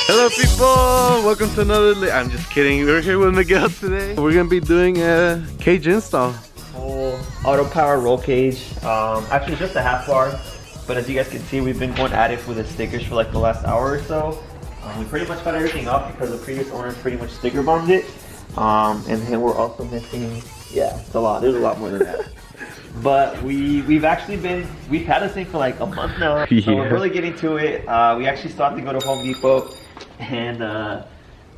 Hello people, welcome to another, I'm just kidding, we're here with Miguel today. We're gonna be doing a cage install. Full Autopower roll cage, actually just a half bar, but as you guys can see, we've been going at it with the stickers for like the last hour or so. We pretty much got everything off because the previous owners pretty much sticker bombed it. And then we're also missing, yeah, it's a lot, there's a lot more than that. But we've had this thing for like a month now, so we're really getting to it. We actually still have to go to Home Depot and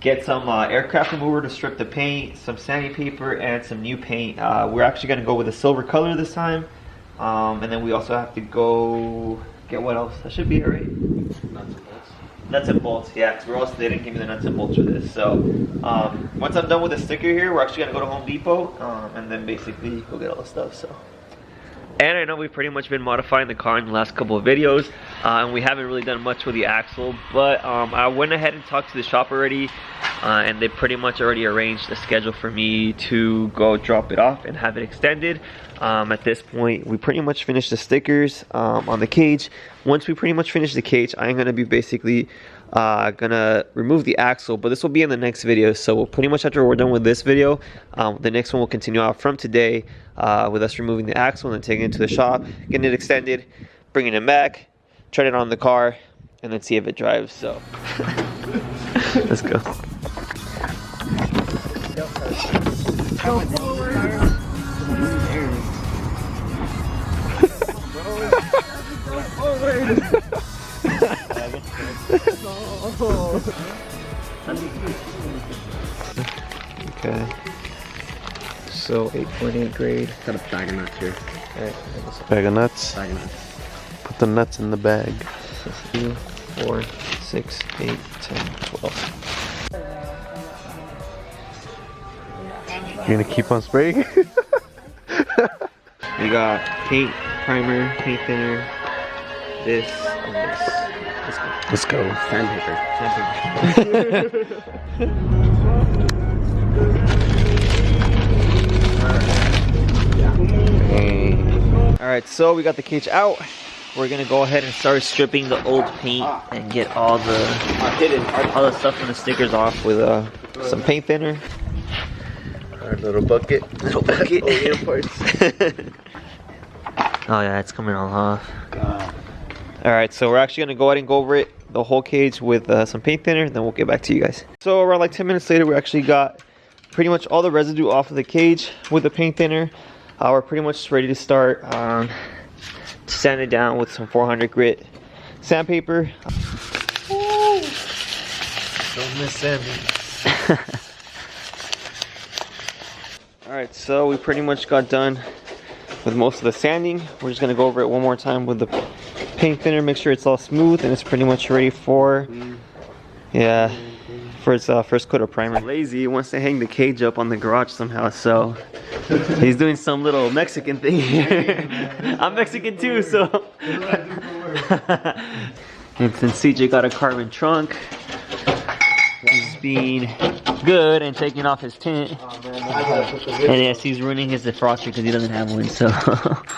get some aircraft remover to strip the paint, some sanding paper, and some new paint. We're actually going to go with a silver color this time. And then we also have to go get what else? That should be it, right? Nuts and bolts, yeah, because they didn't give me the nuts and bolts for this. So once I'm done with the sticker here, we're actually going to go to Home Depot and then basically go get all the stuff. So. And I know we've pretty much been modifying the car in the last couple of videos, and we haven't really done much with the axle, but I went ahead and talked to the shop already, and they pretty much already arranged a schedule for me to go drop it off and have it extended. At this point, we pretty much finished the stickers on the cage. Once we pretty much finish the cage, I'm going to be basically gonna remove the axle, but this will be in the next video. So we'll pretty much, after we're done with this video, the next one will continue out from today with us removing the axle and then taking it to the shop, getting it extended, bringing it back, trying it on the car, and then see if it drives. So let's go. Go forward. Okay. So 8.8 grade. Got a bag of nuts here. Alright, bag of nuts. Bag of nuts. Put the nuts in the bag. 2, 4, 6, 8, 10, 12. You're gonna keep on spraying? We got paint, primer, paint thinner, this, and this. Let's go. Sandpaper. Alright, so we got the cage out. We're gonna go ahead and start stripping the old paint and get all the stuff from the stickers off with some paint thinner. Our little bucket. Little bucket. OEM parts. Oh yeah, it's coming all off. Alright, so we're actually gonna go ahead and go over it, the whole cage, with some paint thinner, and then we'll get back to you guys. So around like 10 minutes later, we actually got pretty much all the residue off of the cage with the paint thinner. We're pretty much ready to start sand it down with some 400 grit sandpaper. Don't miss sanding. Alright, so we pretty much got done with most of the sanding. We're just gonna go over it one more time with the paint thinner, make sure it's all smooth and it's pretty much ready for, yeah, for its first coat of primer. Lazy wants to hang the cage up on the garage somehow, so he's doing some little Mexican thing here. I'm Mexican too, so. And since CJ got a carbon trunk, he's being good and taking off his tent. And yes, he's ruining his defroster because he doesn't have one, so.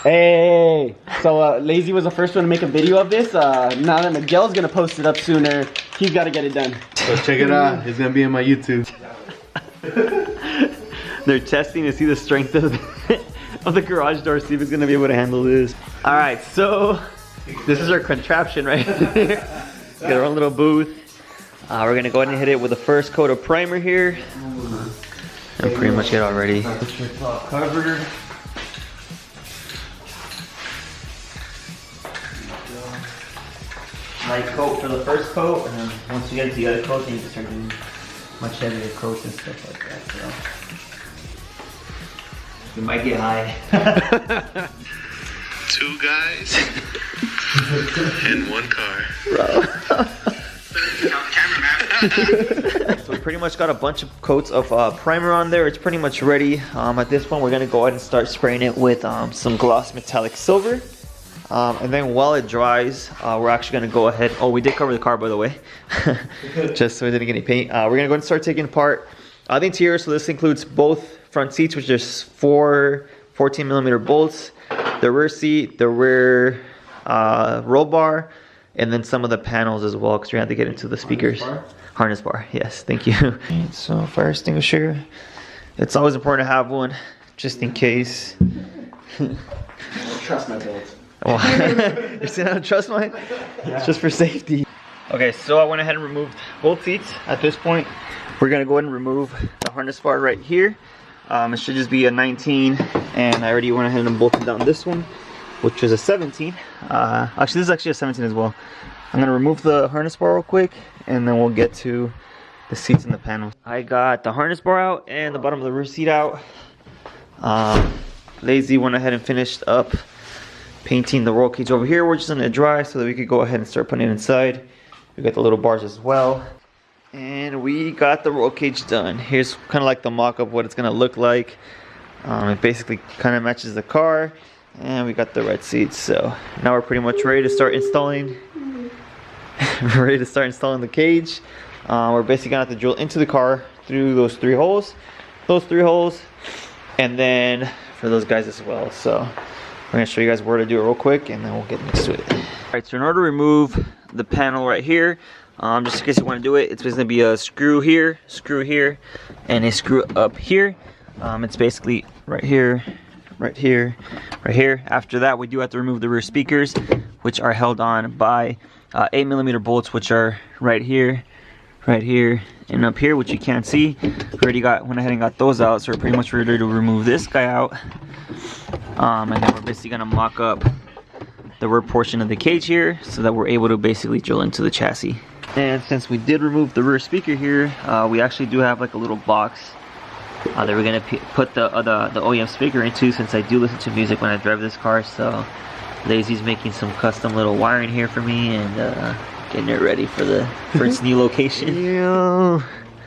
Hey! So Lazy was the first one to make a video of this. Now that Miguel's gonna post it up sooner, he's gotta get it done. So check it out, it's gonna be in my YouTube. They're testing to see the strength of the garage door, see if it's gonna be able to handle this. Alright, so this is our contraption right here. Got our own little booth. We're gonna go ahead and hit it with the first coat of primer here. And pretty much get all ready. Top covered. Light coat for the first coat, and then once you get to the other coat, then you can start doing much heavier coats and stuff like that. So you might get high. 2 guys and 1 car. Bro. So we pretty much got a bunch of coats of primer on there. It's pretty much ready. At this point, we're gonna go ahead and start spraying it with some gloss metallic silver. And then while it dries, we're actually gonna go ahead. Oh, we did cover the car, by the way, just so we didn't get any paint. We're gonna go ahead and start taking apart the interior. So this includes both front seats, which is 4 14mm bolts, the rear seat, the rear roll bar, and then some of the panels as well, because we're gonna have to get into the speakers. Harness bar, yes, thank you. So fire extinguisher. It's always important to have one, just in case. Trust my build. Oh, you still don't trust mine? Yeah. It's just for safety. Okay, so I went ahead and removed both seats. At this point, we're gonna go ahead and remove the harness bar right here. It should just be a 19, and I already went ahead and bolted down this one, which is a 17. Actually, this is actually a 17 as well. I'm gonna remove the harness bar real quick, and then we'll get to the seats and the panels. I got the harness bar out and the bottom of the rear seat out. Lazy went ahead and finished up painting the roll cage over here. We're just gonna dry so that we could go ahead and start putting it inside. We got the little bars as well. And we got the roll cage done. Here's kind of like the mock-up what it's gonna look like. It basically kind of matches the car. And we got the red seats. So now we're pretty much ready to start installing. We're ready to start installing the cage. We're basically gonna have to drill into the car through those three holes, and then for those guys as well. So we're gonna show you guys where to do it real quick, and then we'll get next to it. All right, so in order to remove the panel right here, just in case you want to do it, it's basically gonna be a screw here, and a screw up here. It's basically right here, right here, right here. After that, we do have to remove the rear speakers, which are held on by 8mm bolts, which are right here, and up here, which you can't see. We already went ahead and got those out, so we're pretty much ready to remove this guy out. And then we're basically gonna mock up the rear portion of the cage here, so that we're able to basically drill into the chassis. And since we did remove the rear speaker here, we actually do have like a little box that we're gonna put the OEM speaker into, since I do listen to music when I drive this car. So Lazy's making some custom little wiring here for me, and getting it ready for its new location. Yo,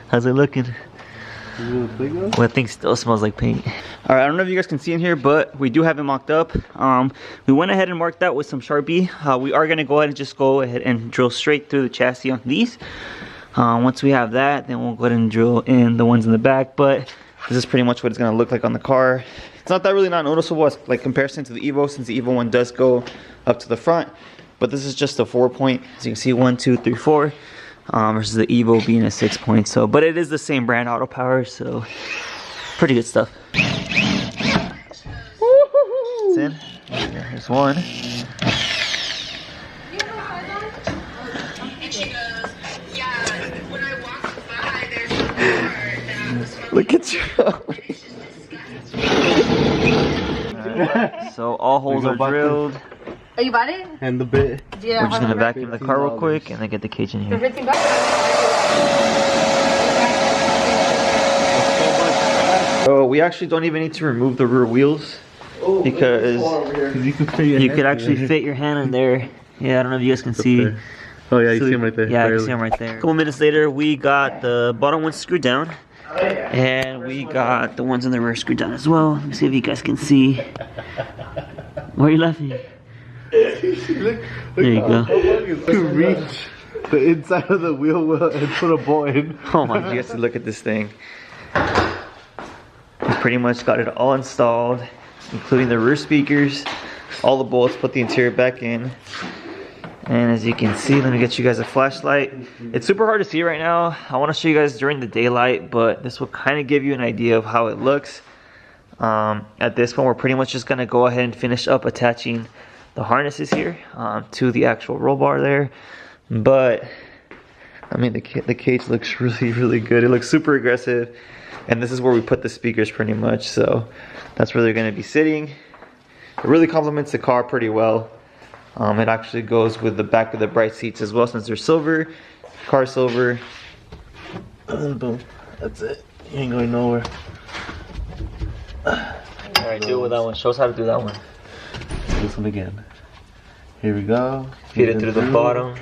how's it looking? Well, that thing still smells like paint. All right, I don't know if you guys can see in here, but we do have it mocked up. We went ahead and marked that with some Sharpie. We are gonna go ahead and just go ahead and drill straight through the chassis on these. Once we have that, then we'll go ahead and drill in the ones in the back. But this is pretty much what it's gonna look like on the car. It's not that really not noticeable as like comparison to the Evo, since the Evo one does go up to the front. But this is just a 4-point, as you can see, 1, 2, 3, 4, versus the Evo being a 6-point. So, but it is the same brand, Autopower, so pretty good stuff. It's in. Here's one. Look at you. Right, so all holes are drilled. Oh, you bought it? And the bit. Yeah. We're just gonna vacuum the car real quick and then get the cage in here. So we actually don't even need to remove the rear wheels, because you could actually fit your hand in there. Yeah, I don't know if you guys can see. Oh yeah, you see him right there. Yeah, I can see him right there. A couple minutes later, we got the bottom one screwed down, and we got the ones in the rear screwed down as well. Let me see if you guys can see. Why are you laughing? There you go. To reach the inside of the wheel well and put a bolt in. Oh my god, you guys to look at this thing. We pretty much got it all installed, including the rear speakers, all the bolts, put the interior back in. And as you can see, let me get you guys a flashlight. It's super hard to see right now. I want to show you guys during the daylight, but this will kind of give you an idea of how it looks. At this point, we're pretty much just going to go ahead and finish up attaching the harnesses here to the actual roll bar there. But I mean, the cage looks really good. It looks super aggressive, and this is where we put the speakers pretty much, so that's where they're going to be sitting. It really complements the car pretty well. It actually goes with the back of the bright seats as well, since they're silver, car silver. And then boom, that's it. You ain't going nowhere. Alright, do it with that one. Show us how to do that one. This one again. Here we go. Feed it through the bottom.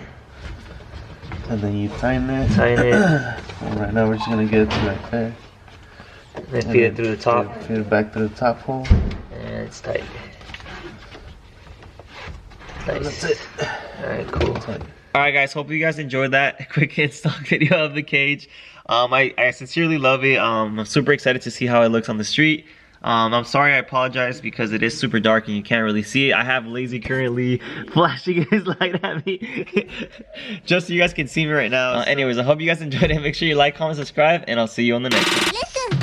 And then you tighten it. And right now we're just gonna get it right there. Then feed it through the top. Feed it back to the top hole. And it's tight. Nice. That's it. Alright, cool. Alright guys, hope you guys enjoyed that quick install video of the cage. I sincerely love it. I'm super excited to see how it looks on the street. I'm sorry, I apologize because it is super dark and you can't really see it. I have Lazy currently flashing his light at me just so you guys can see me right now. Anyways, I hope you guys enjoyed it. Make sure you like, comment, subscribe, and I'll see you on the next one.